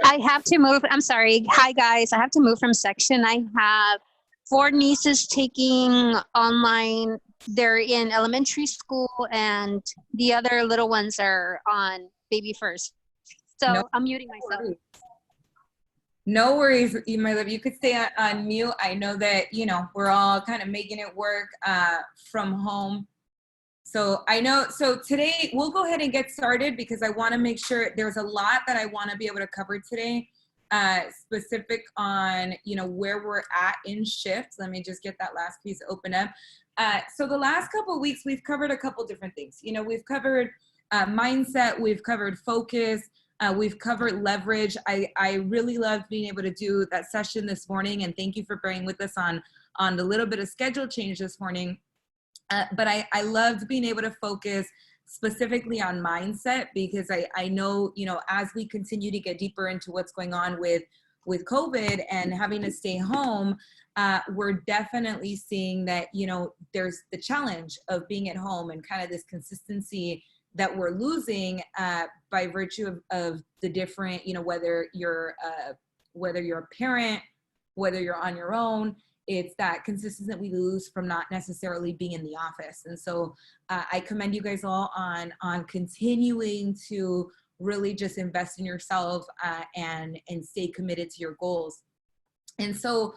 I have to move. I'm sorry. Hi, guys. I have to move from section. I have four nieces taking online. They're in elementary school, and the other little ones are on baby first. No So I'm muting myself. worries. No worries, my love. You could stay on mute. I know that, you know, we're all kind of making it work from home. So I know, so today we'll go ahead and get started because I want to make sure there's a lot that I want to be able to cover today, specific on, you know, where we're at in shifts. Let me just get that last piece open up. So the last couple of weeks, we've covered a couple different things. You know, we've covered mindset, we've covered focus, we've covered leverage. I really loved being able to do that session this morning, and thank you for bearing with us on the little bit of schedule change this morning. But I loved being able to focus specifically on mindset because I know, you know, as we continue to get deeper into what's going on with COVID and having to stay home, we're definitely seeing that, you know, there's the challenge of being at home and kind of this consistency that we're losing by virtue of the different, you know, whether you're a parent, whether you're on your own, it's that consistency that we lose from not necessarily being in the office. And so I commend you guys all on continuing to really just invest in yourself and stay committed to your goals. And so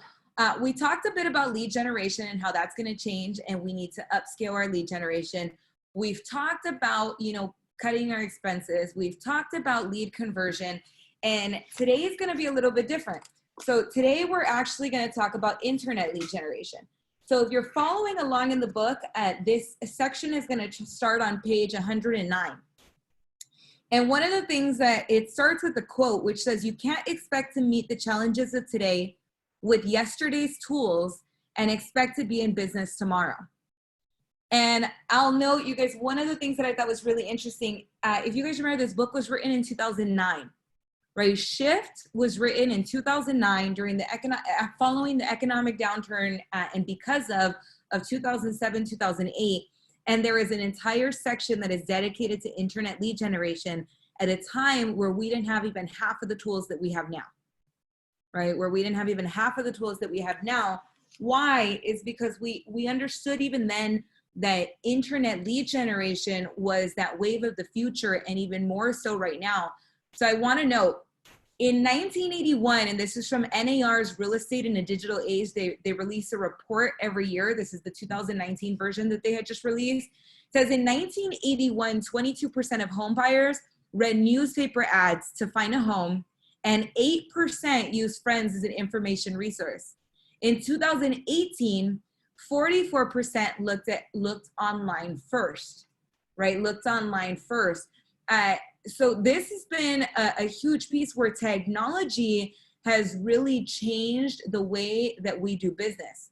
we talked a bit about lead generation and how that's going to change, and we need to upscale our lead generation. We've talked about, you know, cutting our expenses. We've talked about lead conversion, and today is going to be a little bit different. So today we're actually going to talk about internet lead generation. So if you're following along in the book, this section is going to start on page 109. And one of the things that it starts with a quote, which says, "You can't expect to meet the challenges of today with yesterday's tools and expect to be in business tomorrow." And I'll note, you guys, one of the things that I thought was really interesting, if you guys remember, this book was written in 2009. Right, Shift was written in 2009 during the following the economic downturn and because of 2007, 2008. And there is an entire section that is dedicated to internet lead generation at a time where we didn't have even half of the tools that we have now, right? Where we didn't have even half of the tools that we have now. Why? Is because we understood even then that internet lead generation was that wave of the future, and even more so right now. So I want to note, in 1981, and this is from NAR's Real Estate in a Digital Age, they release a report every year. This is the 2019 version that they had just released. It says in 1981, 22% of home buyers read newspaper ads to find a home, and 8% used friends as an information resource. In 2018, 44% looked online first, right? Looked online first. So this has been a huge piece where technology has really changed the way that we do business.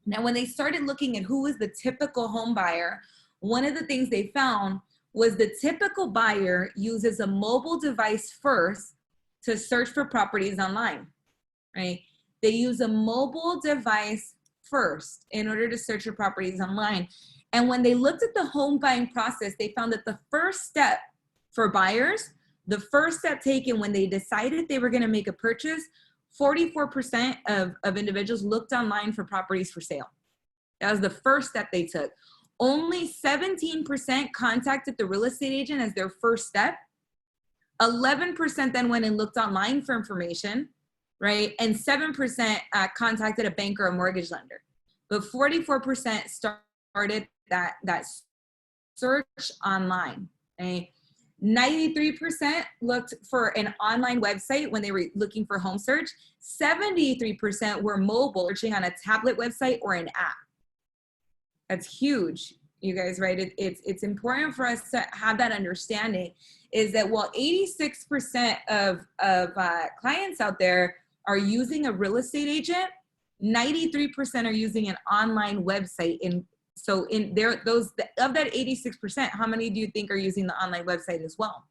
Now, when they started looking at who was the typical home buyer, one of the things they found was the typical buyer uses a mobile device first to search for properties online, right? They use a mobile device first in order to search for properties online. And when they looked at the home buying process, they found that the first step for buyers, the first step taken when they decided they were going to make a purchase, 44% of individuals looked online for properties for sale. That was the first step they took. Only 17% contacted the real estate agent as their first step. 11% then went and looked online for information, right? And 7% contacted a bank or a mortgage lender. But 44% started that search online, right? 93% looked for an online website when they were looking for home search. 73% were mobile, searching on a tablet website or an app. That's huge, you guys, right? It's important for us to have that understanding, is that while 86% of clients out there are using a real estate agent, 93% are using an online website. So in there, those of that 86%, how many do you think are using the online website as well,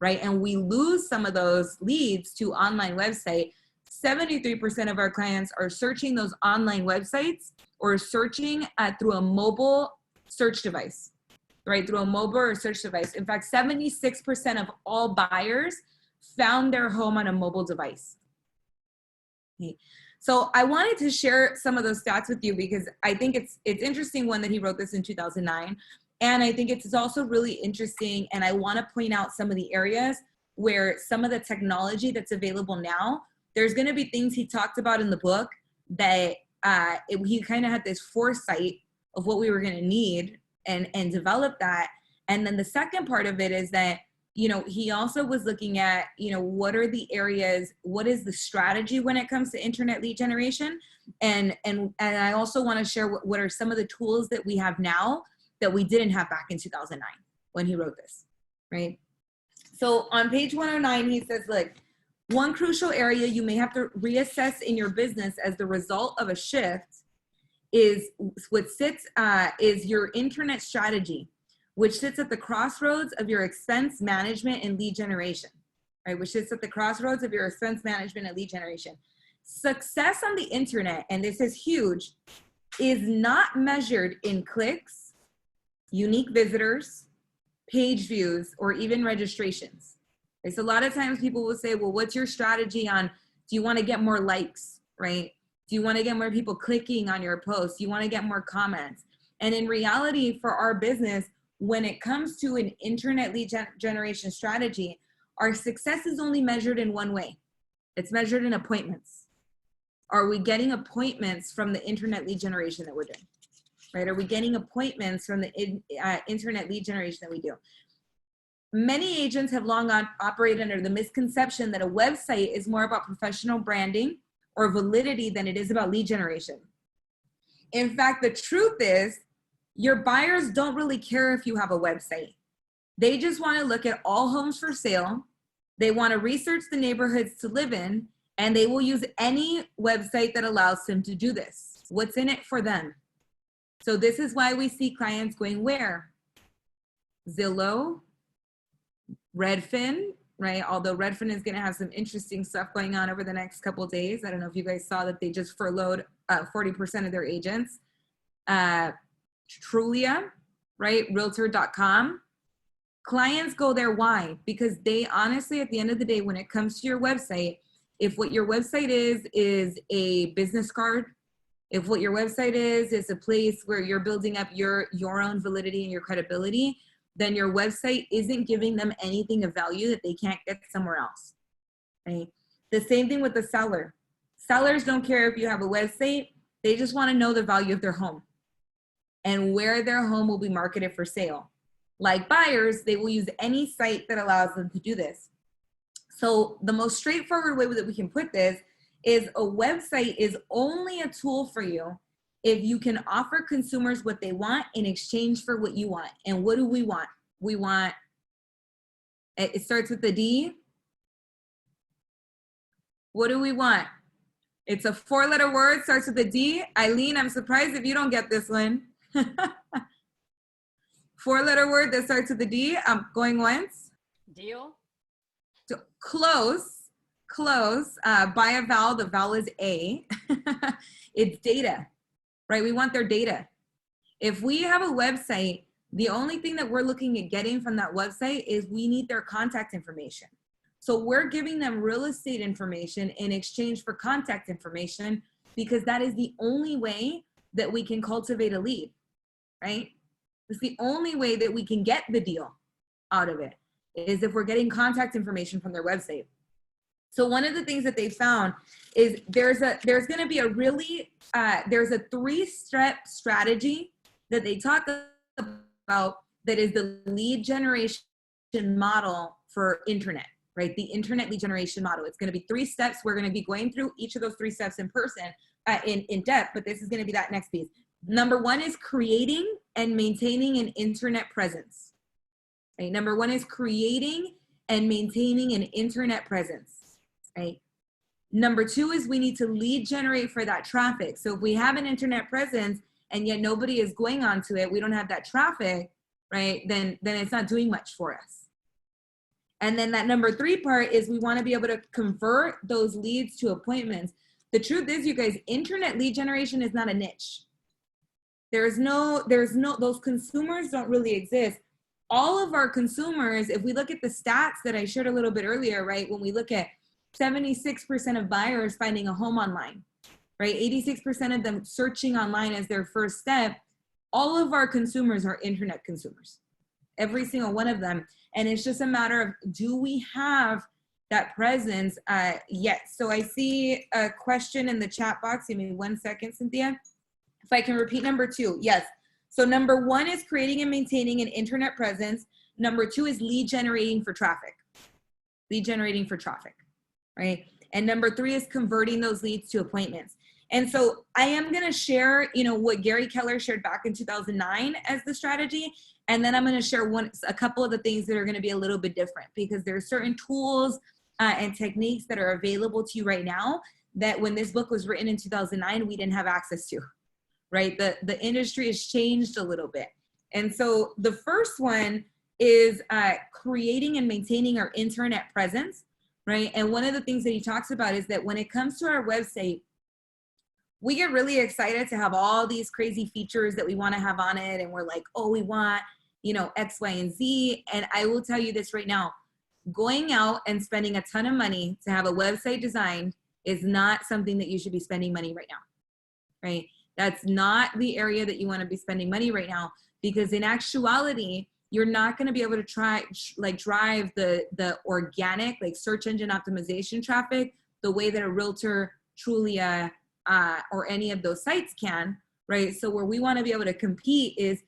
right? And we lose some of those leads to online website. 73% of our clients are searching those online websites or searching through a mobile search device, right? Through a mobile or search device. In fact, 76% of all buyers found their home on a mobile device. Okay. So I wanted to share some of those stats with you because I think it's interesting, one, that he wrote this in 2009. And I think it's also really interesting, and I want to point out some of the areas where some of the technology that's available now, there's going to be things he talked about in the book that he kind of had this foresight of what we were going to need and develop that. And then the second part of it is that, you know, he also was looking at, you know, what are the areas, what is the strategy when it comes to internet lead generation? And I also want to share what are some of the tools that we have now that we didn't have back in 2009 when he wrote this, right? So on page 109, he says, look, one crucial area you may have to reassess in your business as the result of a shift is is your internet strategy, which sits at the crossroads of your expense management and lead generation, right? Which sits at the crossroads of your expense management and lead generation. Success on the internet, and this is huge, is not measured in clicks, unique visitors, page views, or even registrations. Okay, so a lot of times people will say, well, what's your strategy on, do you want to get more likes, right? Do you want to get more people clicking on your posts? Do you want to get more comments? And in reality, for our business, when it comes to an internet lead generation strategy, our success is only measured in one way. It's measured in appointments. Are we getting appointments from the internet lead generation that we're doing? Right? Are we getting appointments from the internet lead generation that we do? Many agents have long operated under the misconception that a website is more about professional branding or validity than it is about lead generation. In fact, the truth is, your buyers don't really care if you have a website. They just want to look at all homes for sale. They want to research the neighborhoods to live in, and they will use any website that allows them to do this. What's in it for them? So this is why we see clients going where? Zillow, Redfin, right? Although Redfin is going to have some interesting stuff going on over the next couple of days. I don't know if you guys saw that they just furloughed 40% of their agents. Trulia, right? Realtor.com. Clients go there. Why? Because they honestly, at the end of the day, when it comes to your website, if what your website is a business card, if what your website is a place where you're building up your own validity and your credibility, then your website isn't giving them anything of value that they can't get somewhere else, right? The same thing with the seller. Sellers don't care if you have a website. They just want to know the value of their home and where their home will be marketed for sale. Like buyers, they will use any site that allows them to do this. So the most straightforward way that we can put this is a website is only a tool for you if you can offer consumers what they want in exchange for what you want. And what do we want? We want, it starts with the D. What do we want? It's a 4-letter word, starts with a D. Eileen, I'm surprised if you don't get this one. 4-letter word that starts with a D. I'm going once. Deal. So, close. By a vowel, the vowel is A. It's data, right? We want their data. If we have a website, the only thing that we're looking at getting from that website is we need their contact information. So we're giving them real estate information in exchange for contact information because that is the only way that we can cultivate a lead, right? It's the only way that we can get the deal out of it is if we're getting contact information from their website. So one of the things that they found is there's going to be a really, there's a 3-step strategy that they talk about that is the lead generation model for internet, right? The internet lead generation model. It's going to be 3 steps. We're going to be going through each of those 3 steps in person, in depth, but this is going to be that next piece. Number 1 is creating and maintaining an internet presence. Right? Number 1 is creating and maintaining an internet presence. Right? Number 2 is we need to lead generate for that traffic. So if we have an internet presence and yet nobody is going onto it, we don't have that traffic, right? Then it's not doing much for us. And then that number 3 part is we want to be able to convert those leads to appointments. The truth is, you guys, internet lead generation is not a niche. There's no, those consumers don't really exist. all of our consumers, if we look at the stats that I shared a little bit earlier, right? When we look at 76% of buyers finding a home online, right? 86% of them searching online as their first step. All of our consumers are internet consumers, every single one of them. And it's just a matter of, do we have that presence yet? So I see a question in the chat box. Give me 1 second, Cynthia. If I can repeat number 2, yes. So number 1 is creating and maintaining an internet presence. Number 2 is lead generating for traffic. Lead generating for traffic, right? And number 3 is converting those leads to appointments. And so I am going to share, what Gary Keller shared back in 2009 as the strategy. And then I'm going to share a couple of the things that are going to be a little bit different, because there are certain tools and techniques that are available to you right now that when this book was written in 2009, we didn't have access to, right? The industry has changed a little bit. And so the first one is creating and maintaining our internet presence, right? And one of the things that he talks about is that when it comes to our website, we get really excited to have all these crazy features that we want to have on it. And we're like, oh, we want, X, Y, and Z. And I will tell you this right now, going out and spending a ton of money to have a website designed is not something that you should be spending money right now, right? That's not the area that you want to be spending money right now, because in actuality, you're not going to be able to drive the organic, search engine optimization traffic the way that a realtor, Trulia, or any of those sites can, right? So where we want to be able to compete is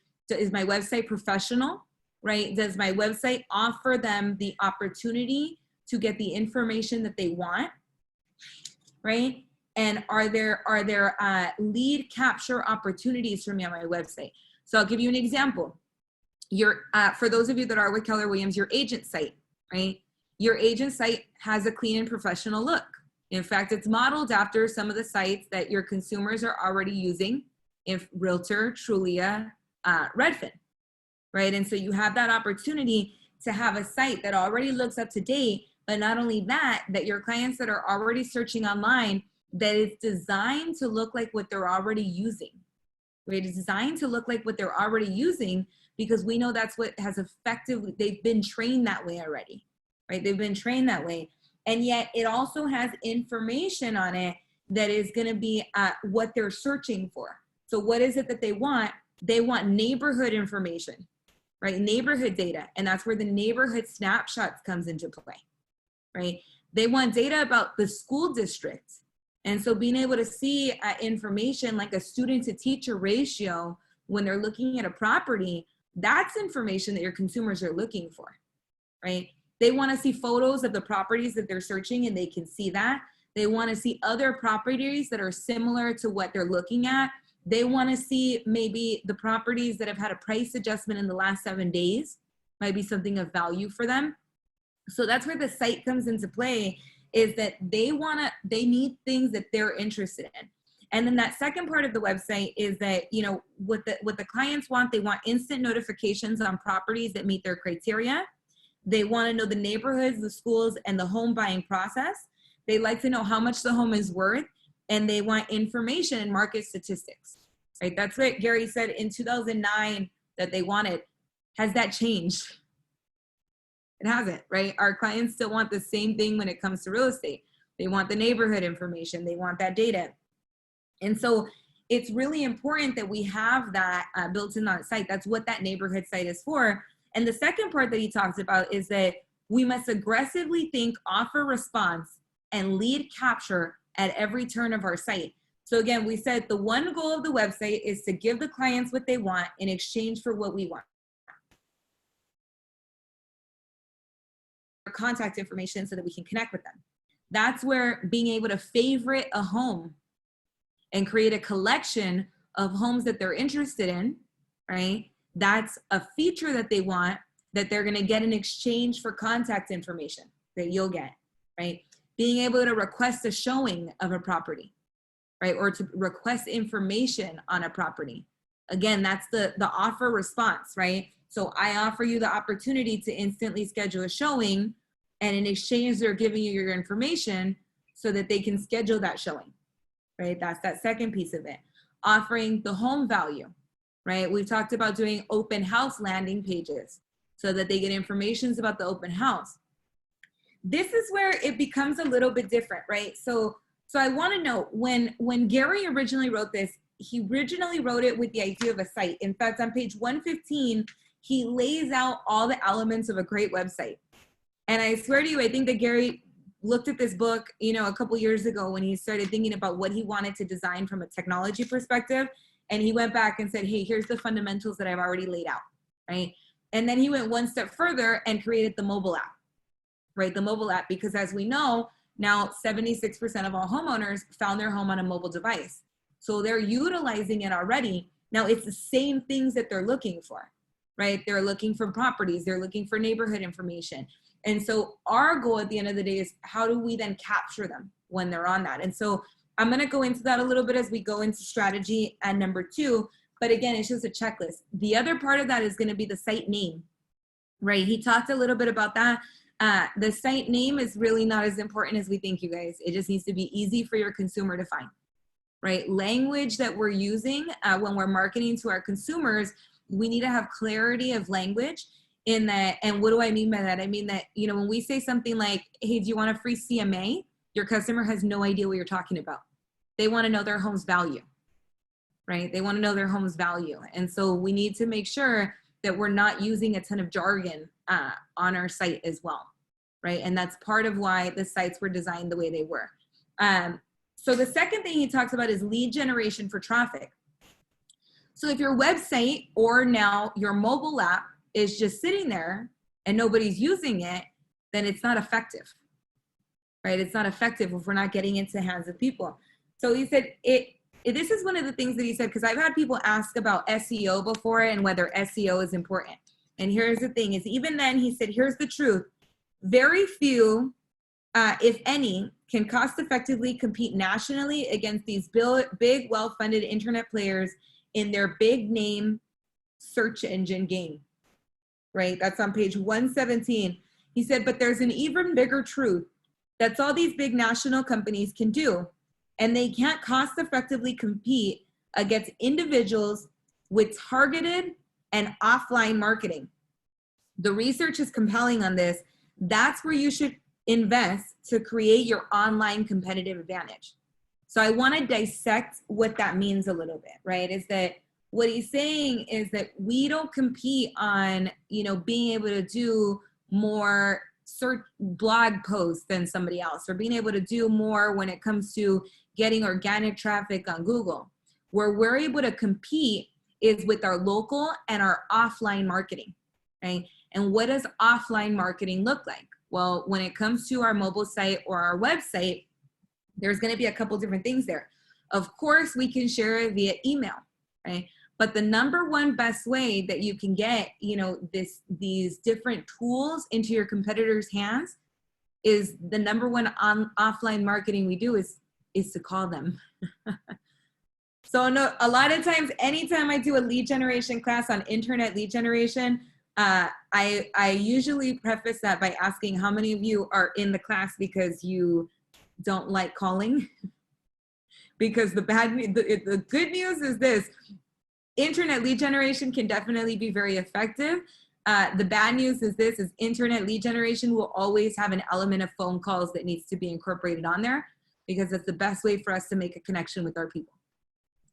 my website professional, right? Does my website offer them the opportunity to get the information that they want, right? And are there lead capture opportunities for me on my website? So I'll give you an example. For those of you that are with Keller Williams, your agent site, right? Your agent site has a clean and professional look. In fact, it's modeled after some of the sites that your consumers are already using, if Realtor, Trulia, Redfin, right? And so you have that opportunity to have a site that already looks up to date, but not only that, that your clients that are already searching online, that it's designed to look like what they're already using, right? It's designed to look like what they're already using, because we know that's what has effectively, they've been trained that way already, right? They've been trained that way. And yet it also has information on it that is going to be what they're searching for. So what is it that they want? They want neighborhood information, right? Neighborhood data. And that's where the neighborhood snapshots comes into play, right? They want data about the school district. And so being able to see information like a student to teacher ratio when they're looking at a property, that's information that your consumers are looking for, right? They want to see photos of the properties that they're searching, and they can see that. They want to see other properties that are similar to what they're looking at. They want to see maybe the properties that have had a price adjustment in the last 7 days, might be something of value for them. So that's where the site comes into play, is that they need things that they're interested in. And then that second part of the website is that, what the clients want, they want instant notifications on properties that meet their criteria. They want to know the neighborhoods, the schools, and the home buying process. They like to know how much the home is worth, and they want information and market statistics, right? That's what Gary said in 2009 that they wanted. Has that changed? It hasn't, right? Our clients still want the same thing when it comes to real estate. They want the neighborhood information. They want that data. And so it's really important that we have that built in on site. That's what that neighborhood site is for. And the second part that he talks about is that we must aggressively think offer response and lead capture at every turn of our site. So again, we said the one goal of the website is to give the clients what they want in exchange for what we want. Contact information so that we can connect with them. That's where being able to favorite a home and create a collection of homes that they're interested in, right? That's a feature that they want, that they're going to get in exchange for contact information that you'll get, right? Being able to request a showing of a property, right? Or to request information on a property. Again, that's the offer response, right? So I offer you the opportunity to instantly schedule a showing, and in exchange, they're giving you your information so that they can schedule that showing, right? That's that second piece of it. Offering the home value, right? We've talked about doing open house landing pages, so that they get information about the open house. This is where it becomes a little bit different, right? So I want to know, when Gary originally wrote this, he originally wrote it with the idea of a site. In fact, on page 115, he lays out all the elements of a great website. And I swear to you, I think that Gary looked at this book, you know, a couple years ago when he started thinking about what he wanted to design from a technology perspective. And he went back and said, hey, here's the fundamentals that I've already laid out, right? And then he went one step further and created the mobile app, right? The mobile app, because as we know, now 76% of all homeowners found their home on a mobile device. So they're utilizing it already. Now it's the same things that they're looking for, right? They're looking for properties, they're looking for neighborhood information. And so our goal at the end of the day is how do we then capture them when they're on that? And so I'm going to go into that a little bit as we go into strategy and number 2. But again, it's just a checklist. The other part of that is going to be the site name, right? He talked a little bit about that. The site name is really not as important as we think, you guys. It just needs to be easy for your consumer to find, right? Language that we're using when we're marketing to our consumers, we need to have clarity of language in that. And what do I mean by that? I mean that, you know, when we say something like, hey, do you want a free CMA? Your customer has no idea what you're talking about. They want to know their home's value, right? They want to know their home's value. And so we need to make sure that we're not using a ton of jargon on our site as well, right? And that's part of why the sites were designed the way they were. So the second thing he talks about is lead generation for traffic. So if your website or now your mobile app is just sitting there and nobody's using it, then it's not effective, right? It's not effective if we're not getting into the hands of people. So he said, this is one of the things that he said, because I've had people ask about SEO before and whether SEO is important. And here's the thing is, even then he said, here's the truth. Very few, if any, can cost effectively compete nationally against these big, well-funded internet players in their big name search engine game, right? That's on page 117. He said, but there's an even bigger truth. That's all these big national companies can do. And they can't cost effectively compete against individuals with targeted and offline marketing. The research is compelling on this. That's where you should invest to create your online competitive advantage. So I want to dissect what that means a little bit, right? Is that what he's saying is that we don't compete on, you know, being able to do more search blog posts than somebody else, or being able to do more when it comes to getting organic traffic on Google. Where we're able to compete is with our local and our offline marketing, right? And what does offline marketing look like? Well, when it comes to our mobile site or our website, there's going to be a couple different things there. Of course, we can share it via email, right? But the number one best way that you can get, you know, these different tools into your competitors' hands is the number one offline marketing we do is to call them. So no, a lot of times, anytime I do a lead generation class on internet lead generation, I usually preface that by asking how many of you are in the class because you don't like calling. Because the good news is this: internet lead generation can definitely be very effective. The bad news is this: is internet lead generation will always have an element of phone calls that needs to be incorporated on there, because it's the best way for us to make a connection with our people.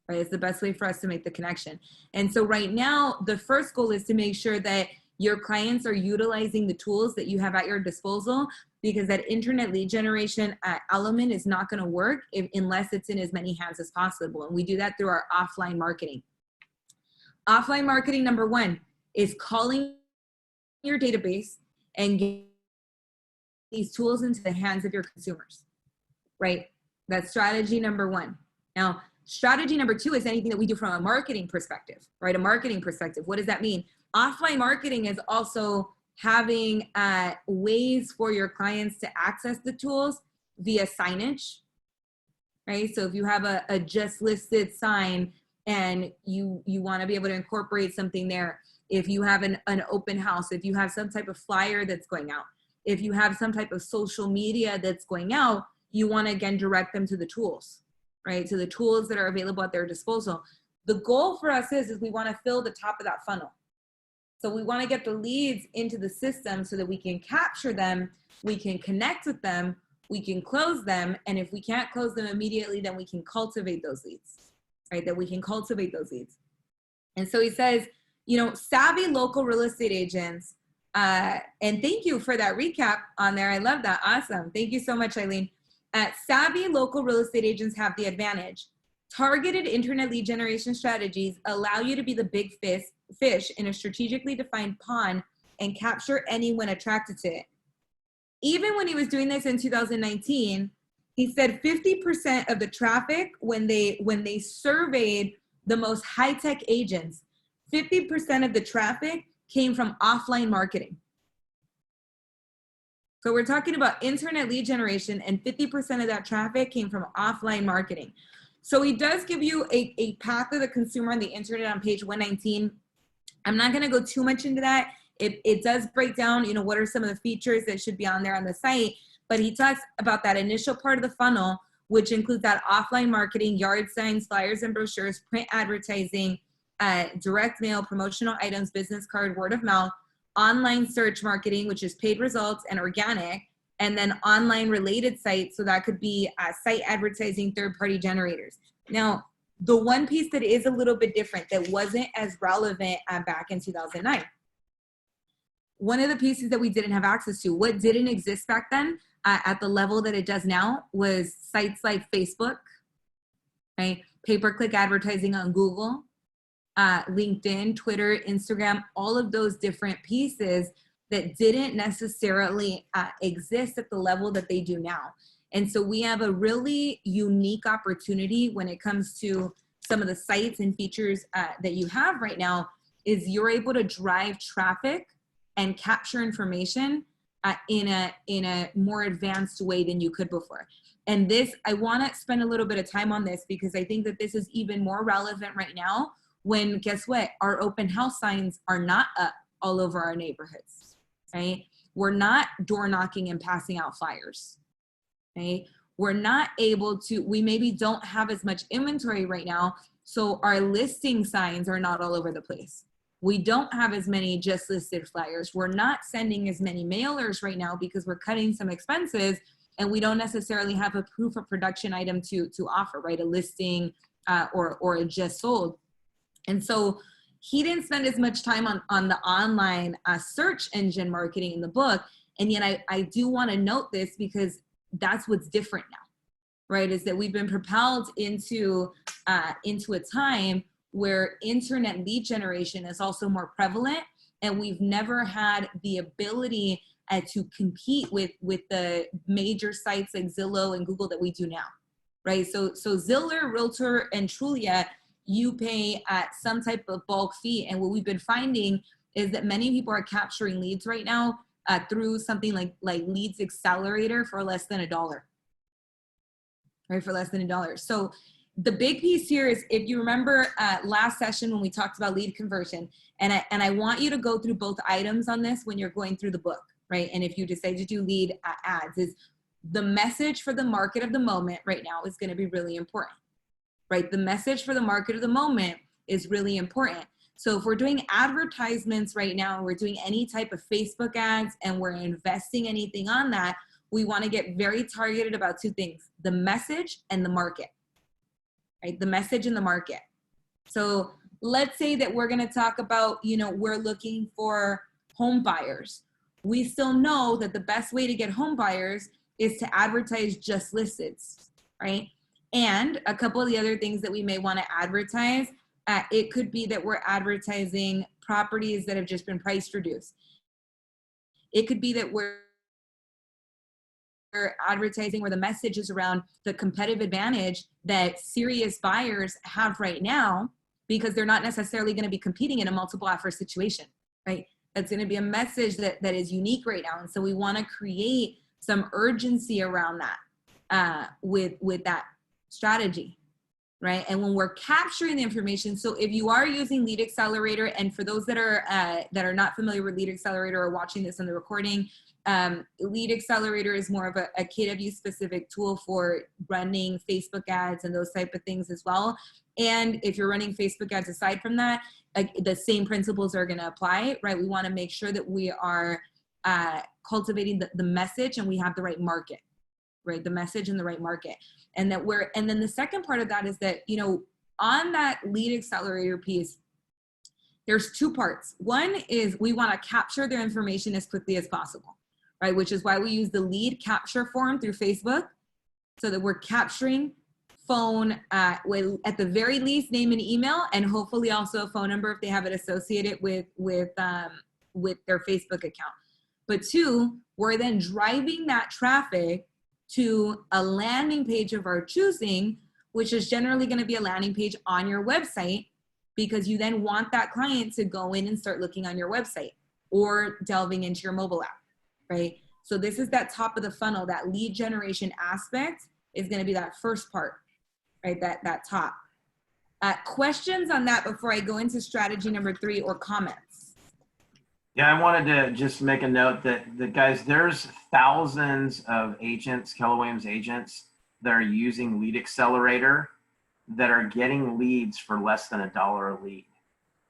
Right? It's the best way for us to make the connection. And so right now, the first goal is to make sure that your clients are utilizing the tools that you have at your disposal, because that internet lead generation element is not going to work unless it's in as many hands as possible. And we do that through our offline marketing. Offline marketing, number one, is calling your database and getting these tools into the hands of your consumers, right? That's strategy number one. Now, strategy number two is anything that we do from a marketing perspective, right? A marketing perspective. What does that mean? Offline marketing is also having ways for your clients to access the tools via signage, right? So if you have a just listed sign and you want to be able to incorporate something there, if you have an open house, if you have some type of flyer that's going out, if you have some type of social media that's going out, you want to again direct them to the tools, right? To the tools that are available at their disposal. The goal for us is we want to fill the top of that funnel. So we want to get the leads into the system so that we can capture them, we can connect with them, we can close them. And if we can't close them immediately, then we can cultivate those leads, right? That we can cultivate those leads. And so he says, you know, savvy local real estate agents, and thank you for that recap on there. I love that. Awesome. Thank you so much, Eileen. Savvy local real estate agents have the advantage. Targeted internet lead generation strategies allow you to be the big fish in a strategically defined pond and capture anyone attracted to it. Even when he was doing this in 2019, he said 50% of the traffic, when they surveyed the most high-tech agents, 50% of the traffic came from offline marketing. So we're talking about internet lead generation, and 50% of that traffic came from offline marketing. So he does give you a path of the consumer on the internet on page 119. I'm not gonna go too much into that. It does break down, you know, what are some of the features that should be on there on the site, but he talks about that initial part of the funnel, which includes that offline marketing, yard signs, flyers and brochures, print advertising, direct mail, promotional items, business card, word of mouth, online search marketing, which is paid results and organic, and then online related sites. So that could be site advertising, third-party generators. Now, the one piece that is a little bit different that wasn't as relevant back in 2009, one of the pieces that we didn't have access to, what didn't exist back then at the level that it does now, was sites like Facebook, right? Pay-per-click advertising on Google, LinkedIn, Twitter, Instagram, all of those different pieces that didn't necessarily exist at the level that they do now. And so we have a really unique opportunity when it comes to some of the sites and features that you have right now, is you're able to drive traffic and capture information in a more advanced way than you could before. And this, I want to spend a little bit of time on this because I think that this is even more relevant right now when, guess what, our open house signs are not up all over our neighborhoods, right? We're not door knocking and passing out flyers, right? We're not able to, we maybe don't have as much inventory right now, so our listing signs are not all over the place. We don't have as many just listed flyers. We're not sending as many mailers right now because we're cutting some expenses, and we don't necessarily have a proof of production item to offer, right? A listing or a just sold. And so he didn't spend as much time on the online search engine marketing in the book. And yet I do want to note this because that's what's different now, right? Is that we've been propelled into a time where internet lead generation is also more prevalent, and we've never had the ability to compete with the major sites like Zillow and Google that we do now, right? So Zillow, Realtor, and Trulia, you pay some type of bulk fee, and what we've been finding is that many people are capturing leads right now through something like Leads Accelerator for less than $1, right? For less than $1. So the big piece here is, if you remember last session when we talked about lead conversion, and I want you to go through both items on this when you're going through the book, right? And if you decide to do lead ads, is the message for the market of the moment right now is going to be really important, right? The message for the market of the moment is really important. So if we're doing advertisements right now, we're doing any type of Facebook ads, and we're investing anything on that, we want to get very targeted about two things: the message and the market. Right? The message in the market. So let's say that we're going to talk about, you know, we're looking for home buyers. We still know that the best way to get home buyers is to advertise just listeds, right? And a couple of the other things that we may want to advertise, it could be that we're advertising properties that have just been price reduced. It could be that we're advertising where the message is around the competitive advantage that serious buyers have right now, because they're not necessarily going to be competing in a multiple offer situation, right? That's going to be a message that is unique right now. And so we want to create some urgency around that with that strategy, right? And when we're capturing the information, so if you are using Lead Accelerator, and for those that are not familiar with Lead Accelerator or watching this in the recording, Lead Accelerator is more of a KW specific tool for running Facebook ads and those type of things as well. And if you're running Facebook ads aside from that, the same principles are going to apply, right? We want to make sure that we are cultivating the message and we have the right market, right? The message and the right market. And then the second part of that is that, you know, on that Lead Accelerator piece, there's two parts. One is we want to capture their information as quickly as possible, right? Which is why we use the lead capture form through Facebook, so that we're capturing phone, at the very least, name and email, and hopefully also a phone number if they have it associated with their Facebook account. But two, we're then driving that traffic to a landing page of our choosing, which is generally going to be a landing page on your website, because you then want that client to go in and start looking on your website or delving into your mobile app, right? So this is that top of the funnel. That lead generation aspect is going to be that first part, right? That top. Questions on that before I go into strategy number 3, or comments? Yeah, I wanted to just make a note that guys, there's thousands of agents, Keller Williams agents, that are using Lead Accelerator that are getting leads for less than $1 a lead,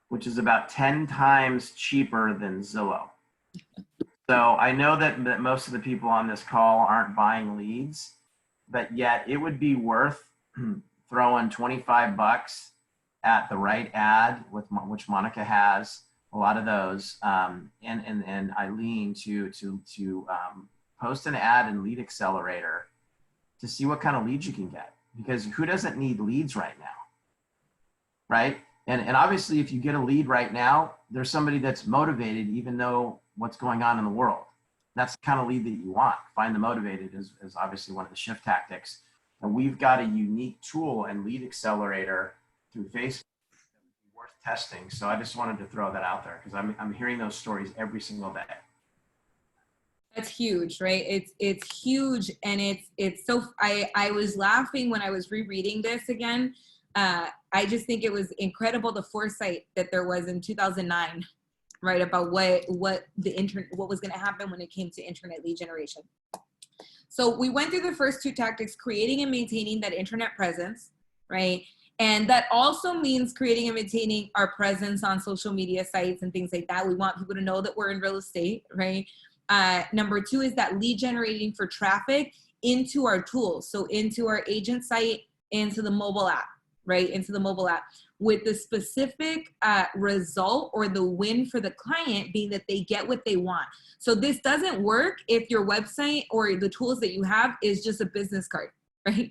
which is about 10 times cheaper than Zillow. So I know that most of the people on this call aren't buying leads, but yet it would be worth throwing $25 at the right ad, which Monica has a lot of those, and Eileen to post an ad in Lead Accelerator to see what kind of leads you can get. Because who doesn't need leads right now, right? And obviously, if you get a lead right now, there's somebody that's motivated, even though what's going on in the world. That's the kind of lead that you want. Find the motivated is obviously one of the shift tactics. And we've got a unique tool in Lead Accelerator through Facebook that would be worth testing. So I just wanted to throw that out there because I'm hearing those stories every single day. That's huge, right? It's huge, and it's so. I was laughing when I was rereading this again. I just think it was incredible, the foresight that there was in 2009, right, about what was going to happen when it came to internet lead generation. So we went through the first two tactics: creating and maintaining that internet presence, right? And that also means creating and maintaining our presence on social media sites and things like that. We want people to know that we're in real estate, right? Number 2 is that lead generating for traffic into our tools. So into our agent site, into the mobile app, right? Into the mobile app, with the specific result or the win for the client being that they get what they want. So this doesn't work if your website or the tools that you have is just a business card, right?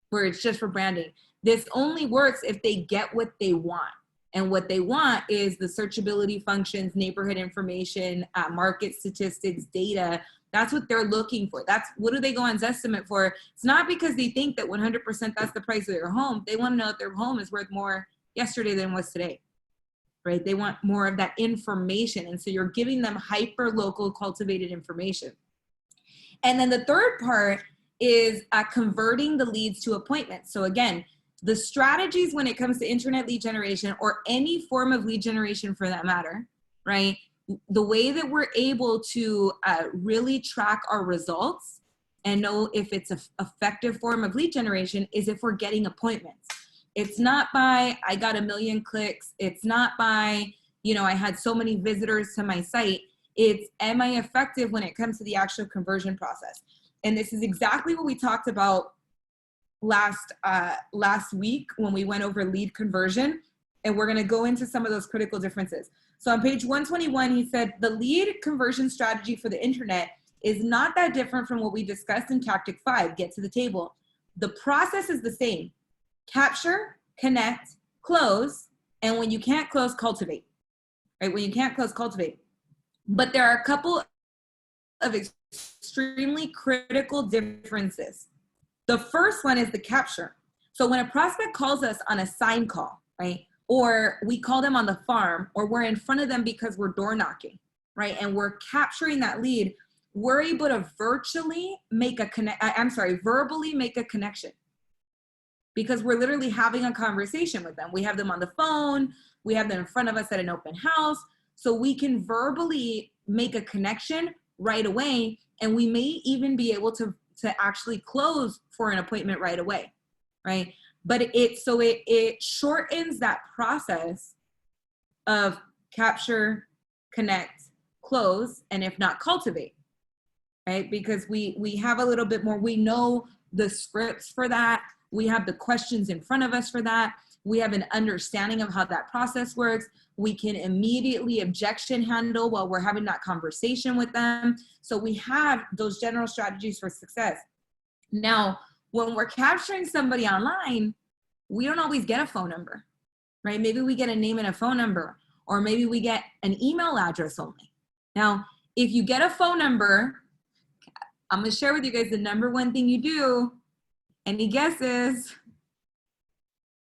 Where it's just for branding. This only works if they get what they want. And what they want is the searchability functions, neighborhood information, market statistics, data. That's what they're looking for. That's what do they go on Zestimate for? It's not because they think that 100% that's the price of their home. They want to know if their home is worth more yesterday than it was today, right? They want more of that information. And so you're giving them hyper local cultivated information. And then the third part is converting the leads to appointments. So again, the strategies when it comes to internet lead generation, or any form of lead generation for that matter, right? The way that we're able to really track our results and know if it's an effective form of lead generation is if we're getting appointments. It's not by, I got 1 million clicks. It's not by, you know, I had so many visitors to my site. It's, am I effective when it comes to the actual conversion process? And this is exactly what we talked about last week when we went over lead conversion, and we're going to go into some of those critical differences. So on page 121, he said the lead conversion strategy for the internet is not that different from what we discussed in tactic 5, get to the table. The process is the same: capture, connect, close, and when you can't close, cultivate, right? When you can't close, cultivate. But there are a couple of extremely critical differences. The first one is the capture. So when a prospect calls us on a sign call, right? Or we call them on the farm, or we're in front of them because we're door knocking, right? And we're capturing that lead, we're able to verbally make a connection, because we're literally having a conversation with them. We have them on the phone, we have them in front of us at an open house. So we can verbally make a connection right away. And we may even be able to actually close for an appointment right away, right? But it shortens that process of capture, connect, close, and if not, cultivate, right? Because we have a little bit more, we know the scripts for that. We have the questions in front of us for that. We have an understanding of how that process works. We can immediately objection handle while we're having that conversation with them. So we have those general strategies for success. Now, when we're capturing somebody online, we don't always get a phone number, right? Maybe we get a name and a phone number, or maybe we get an email address only. Now, if you get a phone number, I'm gonna share with you guys the number one thing you do. Any guesses?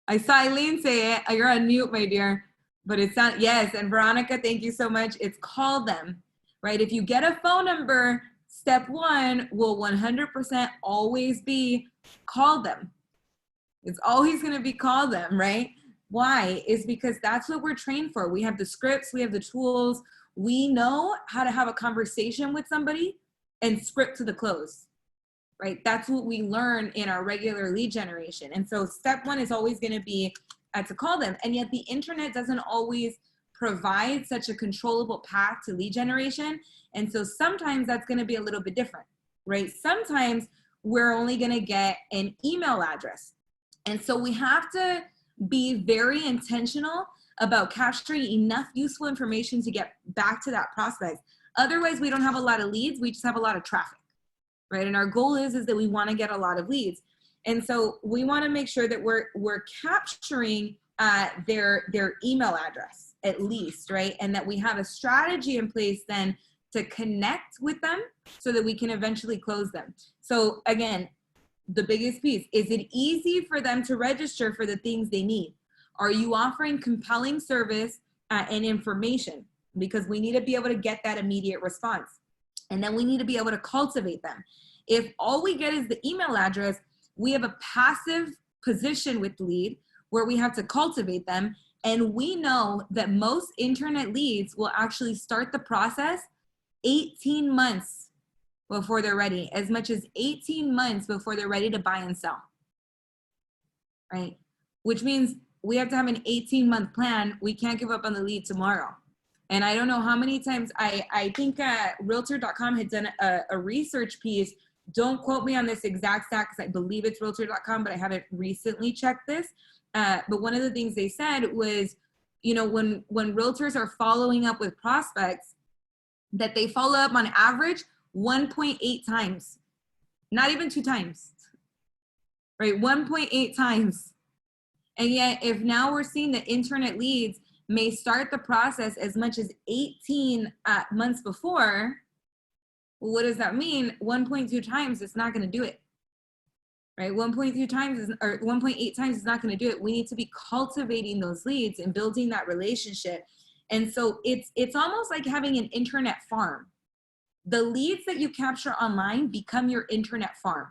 I saw Eileen say it. You're on mute, my dear. But it's not, yes, and Veronica, thank you so much. It's call them, right? If you get a phone number, step one will 100% always be call them. It's always gonna be call them, right? Why? Is because that's what we're trained for. We have the scripts, we have the tools. We know how to have a conversation with somebody and script to the close, right? That's what we learn in our regular lead generation. And so step one is always gonna be to call them. And yet the internet doesn't always provide such a controllable path to lead generation. And so sometimes that's gonna be a little bit different, right? Sometimes we're only gonna get an email address. And so we have to be very intentional about capturing enough useful information to get back to that prospect. Otherwise, we don't have a lot of leads, we just have a lot of traffic, right? And our goal is that we wanna get a lot of leads. And so we wanna make sure that we're capturing their email address at least, right? And that we have a strategy in place then to connect with them so that we can eventually close them. So again, the biggest piece, is it easy for them to register for the things they need? Are you offering compelling service and information? Because we need to be able to get that immediate response. And then we need to be able to cultivate them. If all we get is the email address, we have a passive position with lead where we have to cultivate them. And we know that most internet leads will actually start the process 18 months before they're ready, as much as 18 months before they're ready to buy and sell, right? Which means we have to have an 18-month plan. We can't give up on the lead tomorrow. And I don't know how many times, I think Realtor.com had done a research piece. Don't quote me on this exact stat because I believe it's Realtor.com, but I haven't recently checked this. But one of the things they said was, you know, when realtors are following up with prospects, that they follow up on average 1.8 times, not even 2 times, right? 1.8 times. And yet, if now we're seeing that internet leads may start the process as much as 18 months before, well, what does that mean? 1.2 times, it's not going to do it, right? 1.2 times or 1.8 times is not going to do it. We need to be cultivating those leads and building that relationship. And so it's almost like having an internet farm. The leads that you capture online become your internet farm,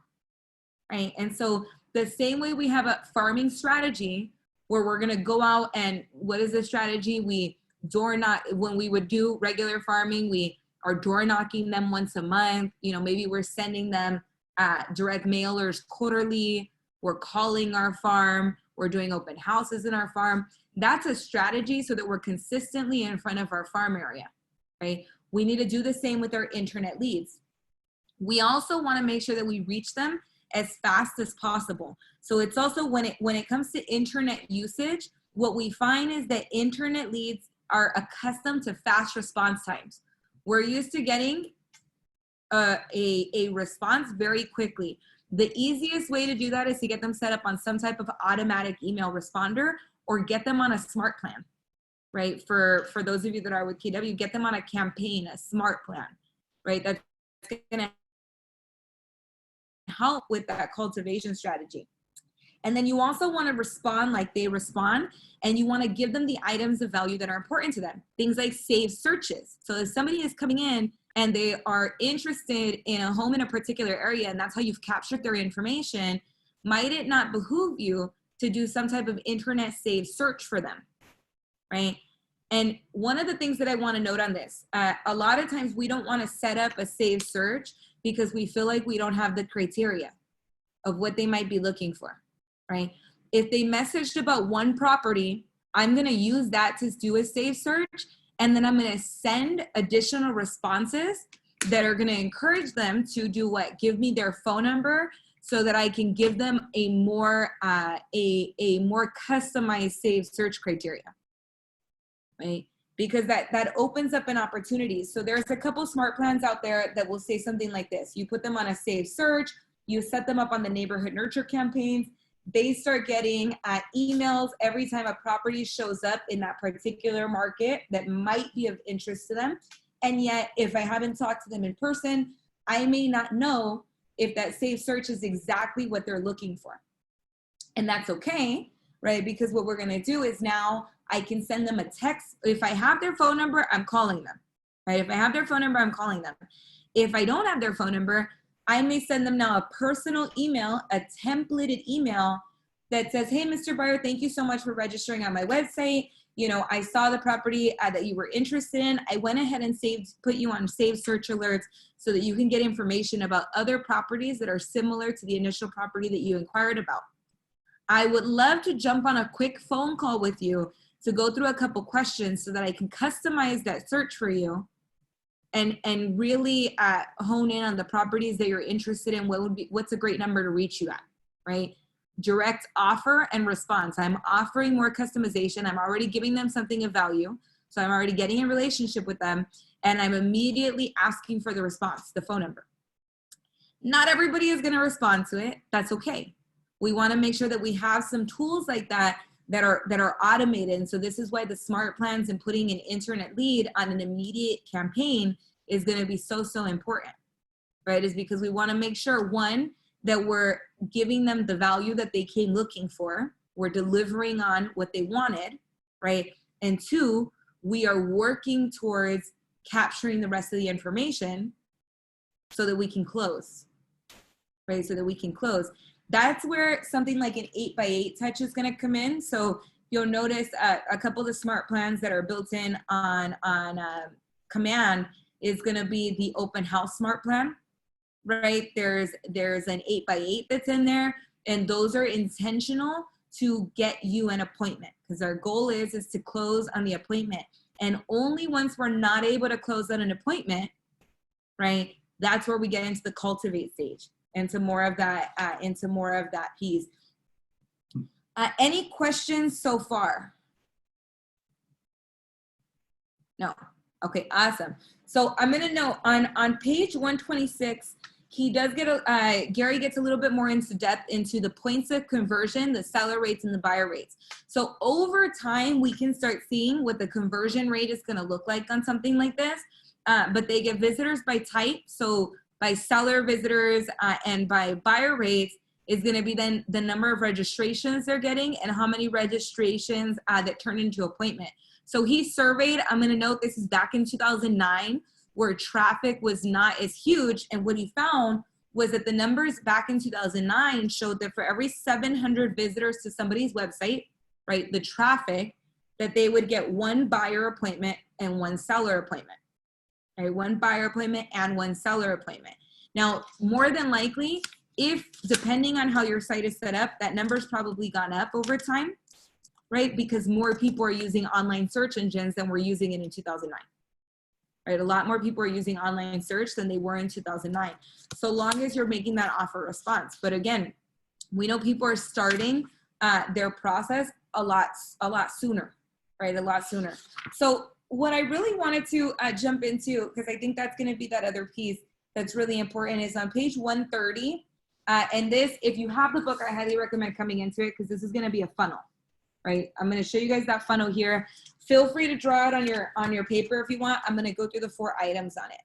right? And so the same way we have a farming strategy where we're going to go out and what is the strategy? We door knock. When we would do regular farming, we are door knocking them once a month. You know, maybe we're sending them direct mailers quarterly. We're calling our farm. We're doing open houses in our farm. That's a strategy so that we're consistently in front of our farm area, right? We need to do the same with our internet leads. We also want to make sure that we reach them as fast as possible. So it's also when it comes to internet usage, what we find is that internet leads are accustomed to fast response times. We're used to getting a response very quickly. The easiest way to do that is to get them set up on some type of automatic email responder or get them on a smart plan, right? For those of you that are with KW, get them on a campaign, a smart plan, right? That's gonna help with that cultivation strategy. And then you also want to respond like they respond, and you want to give them the items of value that are important to them. Things like saved searches. So if somebody is coming in and they are interested in a home in a particular area, and that's how you've captured their information, might it not behoove you to do some type of internet saved search for them, right? And one of the things that I want to note on this, a lot of times we don't want to set up a saved search because we feel like we don't have the criteria of what they might be looking for, right? If they messaged about one property, I'm going to use that to do a saved search. And then I'm going to send additional responses that are going to encourage them to do what? Give me their phone number so that I can give them a more customized saved search criteria, right? Because that opens up an opportunity. So there's a couple smart plans out there that will say something like this. You put them on a saved search, you set them up on the neighborhood nurture campaigns, they start getting emails every time a property shows up in that particular market that might be of interest to them. And yet, if I haven't talked to them in person, I may not know if that saved search is exactly what they're looking for. And that's okay, right? Because what we're gonna do is now I can send them a text. If I have their phone number, I'm calling them, right? If I have their phone number, I'm calling them. If I don't have their phone number, I may send them now a personal email, a templated email that says, hey, Mr. Buyer, thank you so much for registering on my website. You know, I saw the property that you were interested in. I went ahead and put you on saved search alerts so that you can get information about other properties that are similar to the initial property that you inquired about. I would love to jump on a quick phone call with you to go through a couple questions so that I can customize that search for you and really hone in on the properties that you're interested in. What's a great number to reach you at, right? Direct offer and response. I'm offering more customization. I'm already giving them something of value. So I'm already getting a relationship with them, and I'm immediately asking for the response, the phone number. Not everybody is going to respond to it. That's okay. We want to make sure that we have some tools like that are automated. And so this is why the smart plans and putting an internet lead on an immediate campaign is going to be so important, right? Is because we want to make sure, one, that we're giving them the value that they came looking for. We're delivering on what they wanted, right? And two, we are working towards capturing the rest of the information so that we can close, right? So that we can close. That's where something like an 8x8 touch is going to come in. So you'll notice a couple of the smart plans that are built in on Command is going to be the open house smart plan, right? There's an 8x8 that's in there, and those are intentional to get you an appointment, because our goal is to close on the appointment. And only once we're not able to close on an appointment, right, that's where we get into the cultivate stage, into more of that piece. Any questions so far? No. Okay, awesome. So I'm gonna note on page 126, he does get Gary gets a little bit more into depth into the points of conversion, the seller rates and the buyer rates. So over time, we can start seeing what the conversion rate is gonna look like on something like this. But they get visitors by type. So by seller visitors and by buyer rates is gonna be then the number of registrations they're getting and how many registrations that turn into appointment. So he surveyed, I'm gonna note this is back in 2009, where traffic was not as huge. And what he found was that the numbers back in 2009 showed that for every 700 visitors to somebody's website, right, the traffic, that they would get one buyer appointment and one seller appointment, right? One buyer appointment and one seller appointment. Now, more than likely, depending on how your site is set up, that number's probably gone up over time, right? Because more people are using online search engines than were using it in 2009. Right? A lot more people are using online search than they were in 2009. So long as you're making that offer response. But again, we know people are starting their process a lot sooner, right? A lot sooner. So what I really wanted to jump into, because I think that's going to be that other piece that's really important, is on page 130. And this, if you have the book, I highly recommend coming into it, because this is going to be a funnel, right? I'm going to show you guys that funnel here. Feel free to draw it on your paper if you want. I'm going to go through the 4 items on it.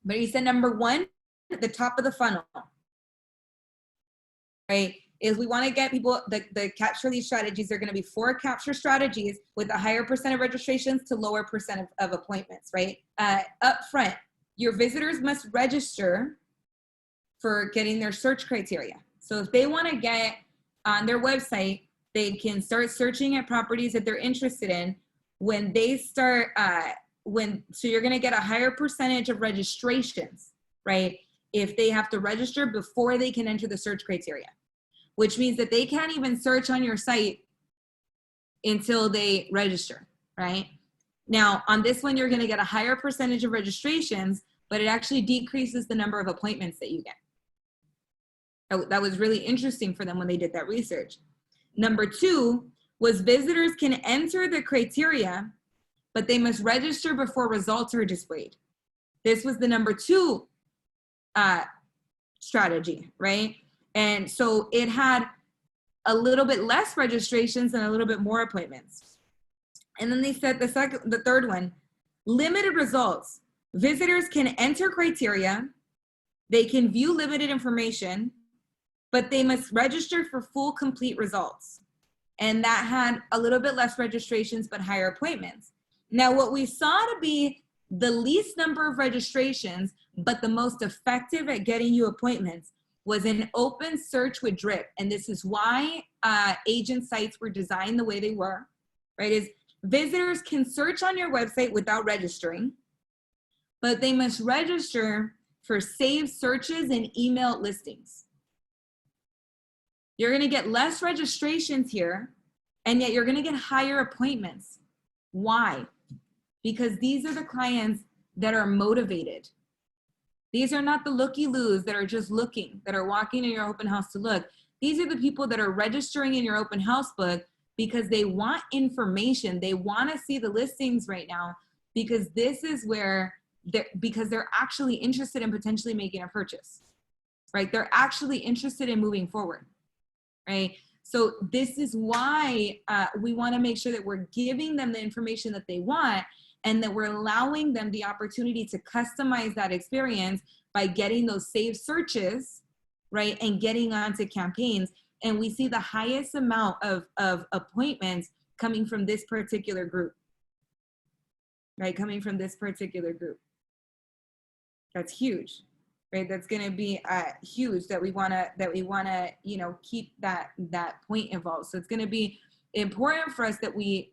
But he said number 1, at the top of the funnel, right, is we want to get people, the capture lead strategies are going to be 4 capture strategies with a higher percent of registrations to lower percent of appointments, right? Up front, your visitors must register for getting their search criteria. So if they want to get on their website, they can start searching at properties that they're interested in. when they start, so you're going to get a higher percentage of registrations, right? If they have to register before they can enter the search criteria, which means that they can't even search on your site until they register, right? Now, on this one, you're going to get a higher percentage of registrations, but it actually decreases the number of appointments that you get. That was really interesting for them when they did that research. Number 2 was visitors can enter the criteria, but they must register before results are displayed. This was the number 2 strategy, right? And so it had a little bit less registrations and a little bit more appointments. And then they said the third one, limited results. Visitors can enter criteria, they can view limited information, but they must register for full complete results. And that had a little bit less registrations, but higher appointments. Now, what we saw to be the least number of registrations, but the most effective at getting you appointments was an open search with drip. And this is why agent sites were designed the way they were, right? Is visitors can search on your website without registering, but they must register for saved searches and email listings. You're going to get less registrations here, and yet you're going to get higher appointments. Why? Because these are the clients that are motivated. These are not the looky-loos that are just looking, that are walking in your open house to look. These are the people that are registering in your open house book because they want information. They want to see the listings right now because this is where because they're actually interested in potentially making a purchase, right? They're actually interested in moving forward, right? So this is why we want to make sure that we're giving them the information that they want and that we're allowing them the opportunity to customize that experience by getting those saved searches, right? And getting onto campaigns. And we see the highest amount of appointments coming from this particular group, right? Coming from this particular group. That's huge, right? That's going to be huge that we want to, you know, keep that point involved. So it's going to be important for us that we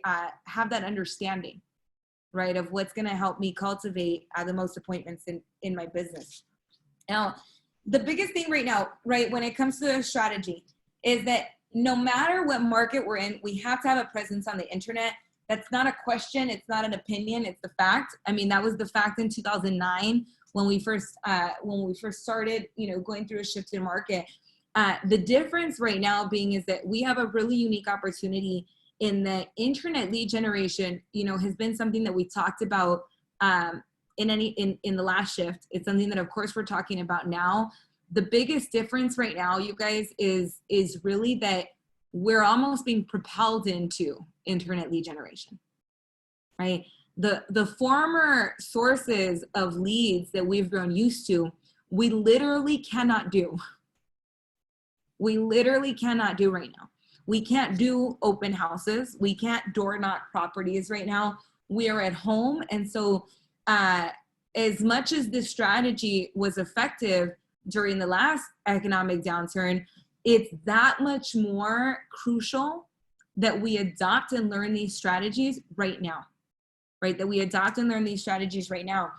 have that understanding, right? Of what's going to help me cultivate the most appointments in my business. Now, the biggest thing right now, right, when it comes to a strategy is that no matter what market we're in, we have to have a presence on the internet. That's not a question. It's not an opinion. It's the fact. I mean, that was the fact in 2009 when we first started, you know, going through a shift in market. The difference right now being is that we have a really unique opportunity in the internet lead generation. You know, has been something that we talked about in the last shift. It's something that, of course, we're talking about now. The biggest difference right now, you guys, is really that we're almost being propelled into internet lead generation, right? The former sources of leads that we've grown used to, we literally cannot do. We literally cannot do right now. We can't do open houses. We can't door knock properties right now. We are at home. And so as much as this strategy was effective during the last economic downturn, it's that much more crucial that we adopt and learn these strategies right now, right? That we adopt and learn these strategies right now.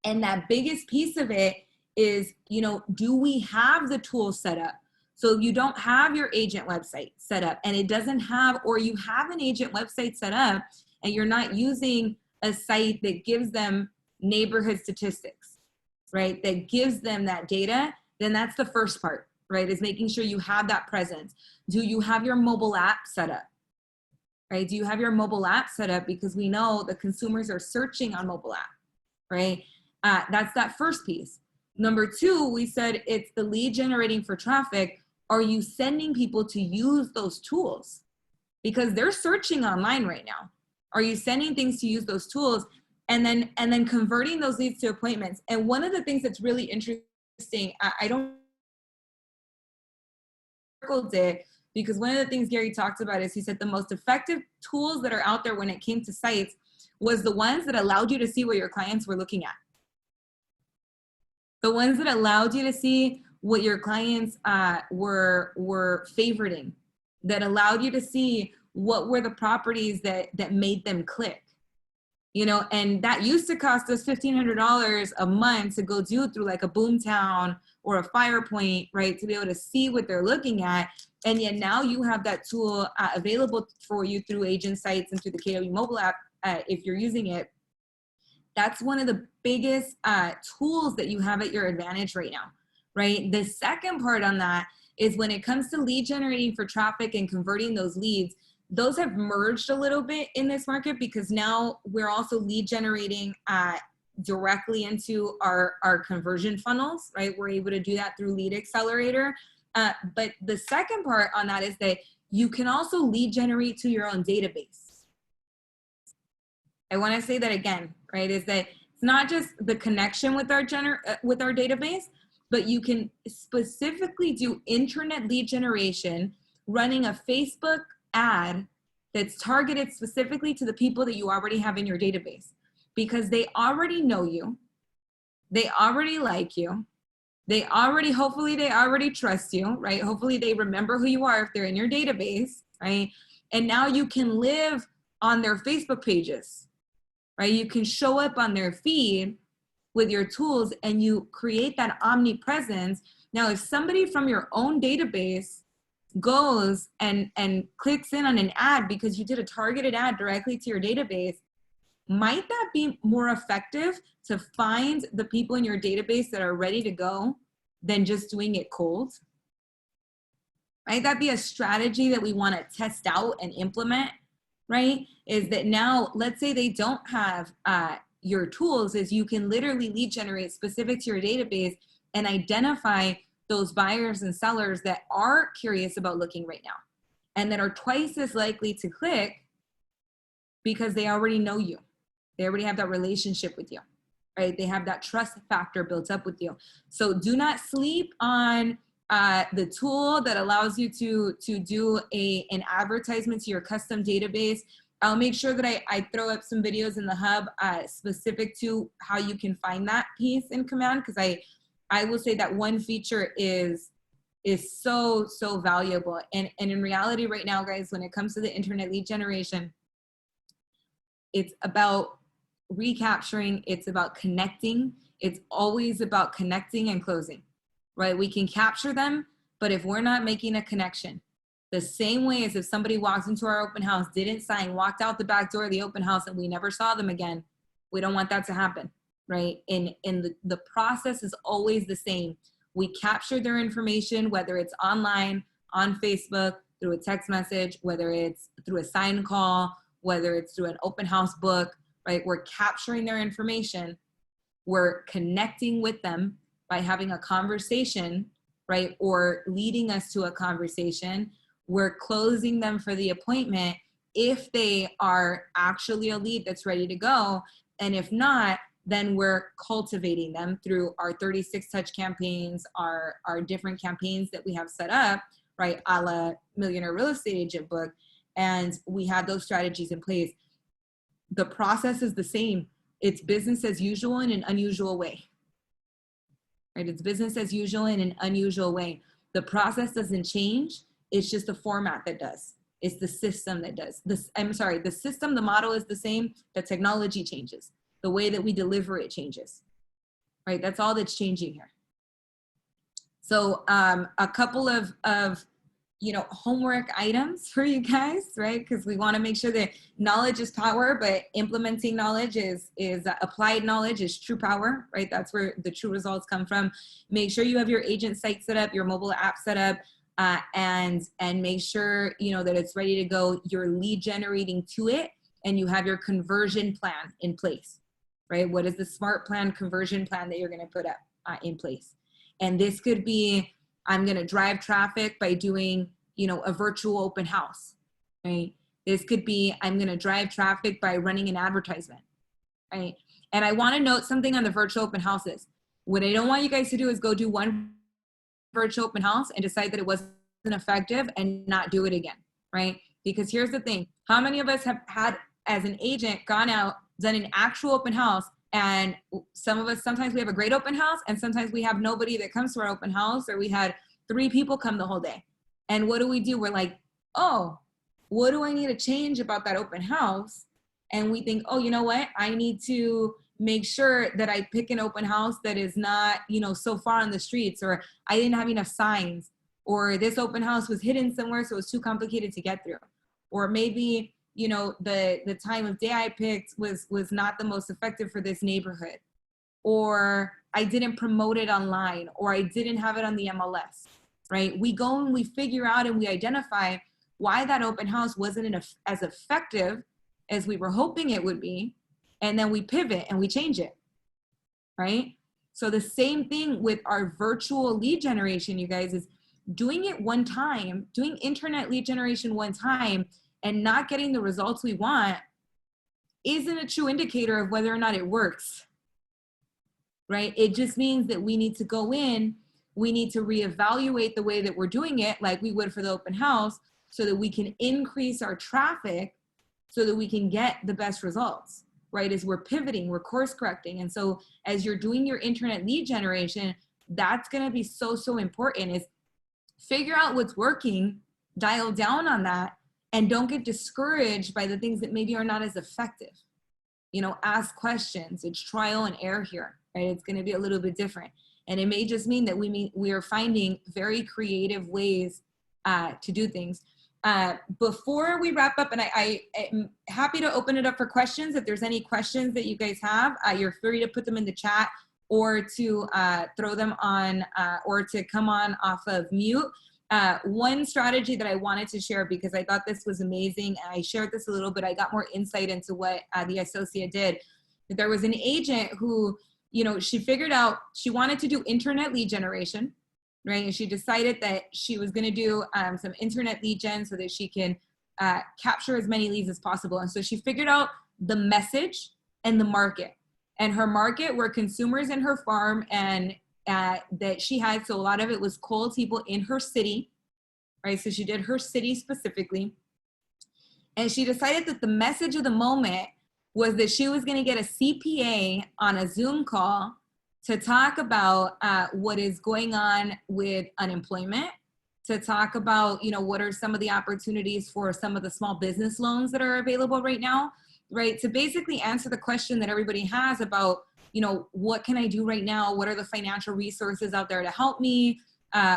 And that biggest piece of it is, you know, do we have the tools set up? So you don't have your agent website set up and it doesn't have, or you have an agent website set up and you're not using a site that gives them neighborhood statistics, right? That gives them that data, then that's the first part, right? Is making sure you have that presence. Do you have your mobile app set up, right? Do you have your mobile app set up? Because we know the consumers are searching on mobile app, right? That's that first piece. Number 2, we said it's the lead generating for traffic. Are you sending people to use those tools? Because they're searching online right now. Are you sending things to use those tools? And then converting those leads to appointments. And one of the things that's really interesting, I don't circled it because one of the things Gary talked about is he said the most effective tools that are out there when it came to sites was the ones that allowed you to see what your clients were looking at. The ones that allowed you to see what your clients were favoriting, that allowed you to see what were the properties that made them click? You know, and that used to cost us $1,500 a month to go do through like a Boomtown or a FirePoint, right? To be able to see what they're looking at. And yet now you have that tool available for you through agent sites and through the KW mobile app if you're using it. That's one of the biggest tools that you have at your advantage right now, right? The second part on that is when it comes to lead generating for traffic and converting those leads, those have merged a little bit in this market because now we're also lead generating directly into our conversion funnels, right? We're able to do that through Lead Accelerator. But the second part on that is that you can also lead generate to your own database. I want to say that again, right? Is that it's not just the connection with our database, but you can specifically do internet lead generation running a Facebook ad that's targeted specifically to the people that you already have in your database, because they already know you, they already like you, hopefully they already trust you, right? Hopefully they remember who you are if they're in your database, right? And now you can live on their Facebook pages, right? You can show up on their feed with your tools and you create that omnipresence. Now, if somebody from your own database goes and clicks in on an ad because you did a targeted ad directly to your database, might that be more effective to find the people in your database that are ready to go than just doing it cold? Might that be a strategy that we want to test out and implement, right? Is that now, let's say they don't have your tools, is you can literally lead generate specific to your database and identify those buyers and sellers that are curious about looking right now and that are twice as likely to click because they already know you. They already have that relationship with you, right? They have that trust factor built up with you. So do not sleep on the tool that allows you to do an advertisement to your custom database. I'll make sure that I throw up some videos in the hub specific to how you can find that piece in Command, because I will say that one feature is so valuable. And in reality right now, guys, when it comes to the internet lead generation, it's about recapturing, it's about connecting. It's always about connecting and closing, right? We can capture them, but if we're not making a connection, the same way as if somebody walks into our open house, didn't sign, walked out the back door of the open house and we never saw them again, we don't want that to happen. Right? And the process is always the same. We capture their information, whether it's online, on Facebook, through a text message, whether it's through a sign call, whether it's through an open house book, right? We're capturing their information. We're connecting with them by having a conversation, right? Or leading us to a conversation. We're closing them for the appointment if they are actually a lead that's ready to go. And if not, then we're cultivating them through our 36 touch campaigns, our different campaigns that we have set up, right? A la Millionaire Real Estate Agent book. And we have those strategies in place. The process is the same. It's business as usual in an unusual way, right? It's business as usual in an unusual way. The process doesn't change. It's just the format that does. It's the system that does. The system, the model is the same. The technology changes. The way that we deliver it changes, right? That's all that's changing here. So a couple of homework items for you guys, right? Because we want to make sure that knowledge is power, but implementing knowledge is applied knowledge is true power, right? That's where the true results come from. Make sure you have your agent site set up, your mobile app set up, and make sure that it's ready to go. You're lead generating to it, and you have your conversion plan in place. Right? What is the smart plan, conversion plan that you're going to put up in place? And this could be, I'm going to drive traffic by doing, a virtual open house, right? This could be, I'm going to drive traffic by running an advertisement, right? And I want to note something on the virtual open houses. What I don't want you guys to do is go do one virtual open house and decide that it wasn't effective and not do it again, right? Because here's the thing. How many of us have had, as an agent, gone out, done an actual open house, and some of us, sometimes we have a great open house and sometimes we have nobody that comes to our open house, or we had 3 people come the whole day. And what do? We're like, oh, what do I need to change about that open house? And we think, oh, you know what? I need to make sure that I pick an open house that is not, so far on the streets, or I didn't have enough signs, or this open house was hidden somewhere, so it was too complicated to get through. Or maybe, the time of day I picked was not the most effective for this neighborhood. Or I didn't promote it online, or I didn't have it on the MLS, right? We go and we figure out and we identify why that open house wasn't as effective as we were hoping it would be. And then we pivot and we change it, right? So the same thing with our virtual lead generation, you guys, is doing it one time, doing internet lead generation one time and not getting the results we want isn't a true indicator of whether or not it works, right? It just means that we need to go in, we need to reevaluate the way that we're doing it like we would for the open house so that we can increase our traffic so that we can get the best results, right? As we're pivoting, we're course correcting. And so as you're doing your internet lead generation, that's gonna be so, so important, is figure out what's working, dial down on that, and don't get discouraged by the things that maybe are not as effective. Ask questions. It's trial and error here, right? It's going to be a little bit different. And it may just mean that we are finding very creative ways to do things. Before we wrap up, and I am happy to open it up for questions. If there's any questions that you guys have, you're free to put them in the chat or to throw them on or to come on off of mute. One strategy that I wanted to share, because I thought this was amazing, and I shared this a little bit, I got more insight into what the associate did. There was an agent who, she figured out she wanted to do internet lead generation, right? And she decided that she was going to do some internet lead gen so that she can capture as many leads as possible. And so she figured out the message and the market. And her market were consumers in her farm and that she had. So a lot of it was cold people in her city, right? So she did her city specifically. And she decided that the message of the moment was that she was going to get a CPA on a Zoom call to talk about what is going on with unemployment, to talk about, what are some of the opportunities for some of the small business loans that are available right now, right? To basically answer the question that everybody has about, what can I do right now? What are the financial resources out there to help me?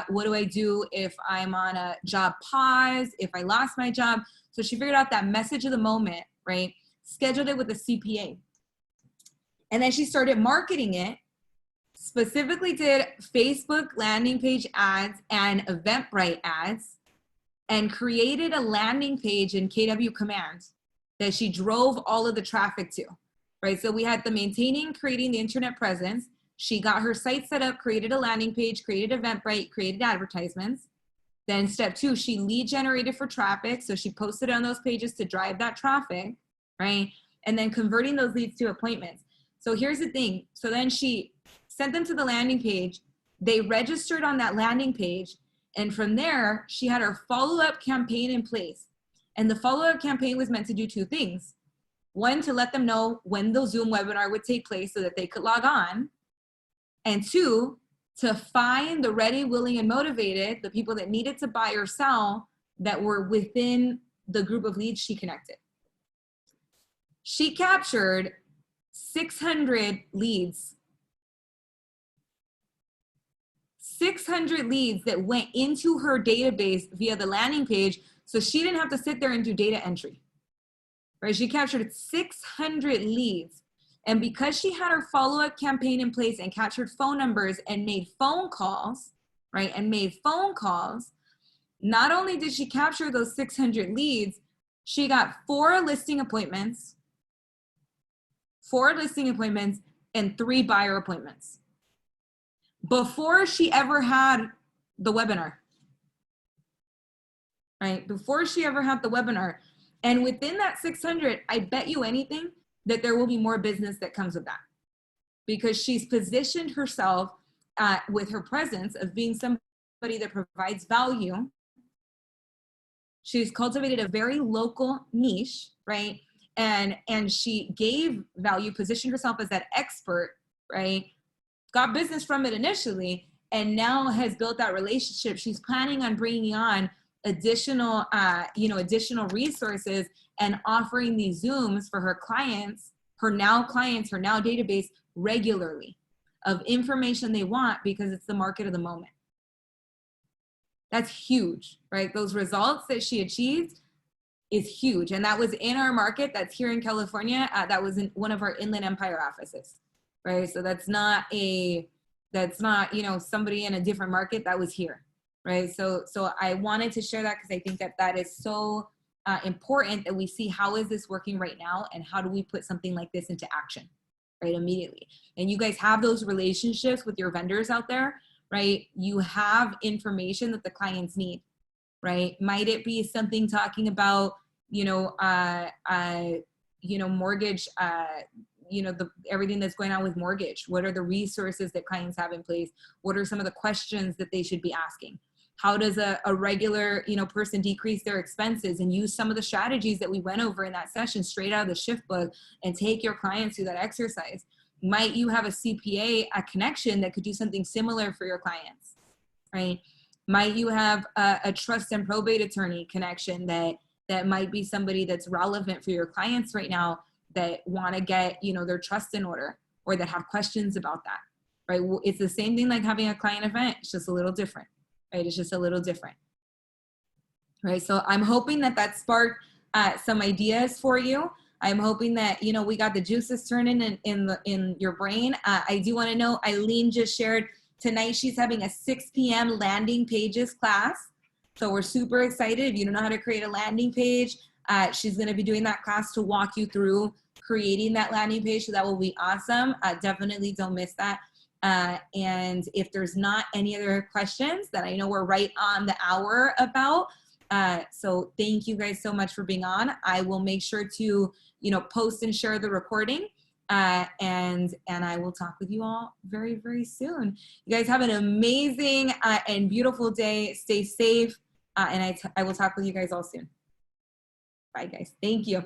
What do I do if I'm on a job pause, if I lost my job? So she figured out that message of the moment, right? Scheduled it with a CPA. And then she started marketing it, specifically did Facebook landing page ads and Eventbrite ads, and created a landing page in KW Command that she drove all of the traffic to. Right, so we had the maintaining, creating the internet presence. She got her site set up, created a landing page, created Eventbrite, created advertisements. Then step 2, she lead generated for traffic. So she posted on those pages to drive that traffic, right? And then converting those leads to appointments. So here's the thing. So then she sent them to the landing page. They registered on that landing page. And from there, she had her follow-up campaign in place. And the follow-up campaign was meant to do 2 things. 1, to let them know when the Zoom webinar would take place so that they could log on. And 2, to find the ready, willing, and motivated, the people that needed to buy or sell that were within the group of leads she connected. She captured 600 leads. 600 leads that went into her database via the landing page, so she didn't have to sit there and do data entry. Right? She captured 600 leads. And because she had her follow-up campaign in place and captured phone numbers and made phone calls, right? And made phone calls, not only did she capture those 600 leads, she got 4 listing appointments, and 3 buyer appointments before she ever had the webinar, right? Before she ever had the webinar. And within that 600, I bet you anything that there will be more business that comes with that, because she's positioned herself with her presence of being somebody that provides value. She's cultivated a very local niche, right? And she gave value, positioned herself as that expert, right? Got business from it initially, and now has built that relationship. She's planning on bringing on additional, additional resources and offering these Zooms for her clients, her now database regularly of information they want because it's the market of the moment. That's huge, right? Those results that she achieved is huge. And that was in our market. That's here in California. That was in one of our Inland Empire offices, right? So that's not, somebody in a different market. That was here, right? So I wanted to share that because I think that is so important that we see how is this working right now and how do we put something like this into action, right, immediately. And you guys have those relationships with your vendors out there, right? You have information that the clients need, right? Might it be something talking about, mortgage, everything that's going on with mortgage? What are the resources that clients have in place? What are some of the questions that they should be asking? How does a regular, person decrease their expenses, and use some of the strategies that we went over in that session straight out of the shift book and take your clients through that exercise? Might you have a CPA, a connection that could do something similar for your clients, right? Might you have a trust and probate attorney connection that might be somebody that's relevant for your clients right now that want to get, their trust in order, or that have questions about that, right? It's the same thing like having a client event. It's just a little different, right? It's just a little different, right? So I'm hoping that sparked some ideas for you. I'm hoping that, we got the juices turning in your brain. I do want to know, Eileen just shared tonight she's having a 6 p.m. landing pages class. So we're super excited. If you don't know how to create a landing page, she's going to be doing that class to walk you through creating that landing page. So that will be awesome. Definitely don't miss that. And if there's not any other questions, that I know we're right on the hour about. So thank you guys so much for being on. I will make sure to, post and share the recording. And I will talk with you all very, very soon. You guys have an amazing and beautiful day. Stay safe. And I will talk with you guys all soon. Bye, guys. Thank you.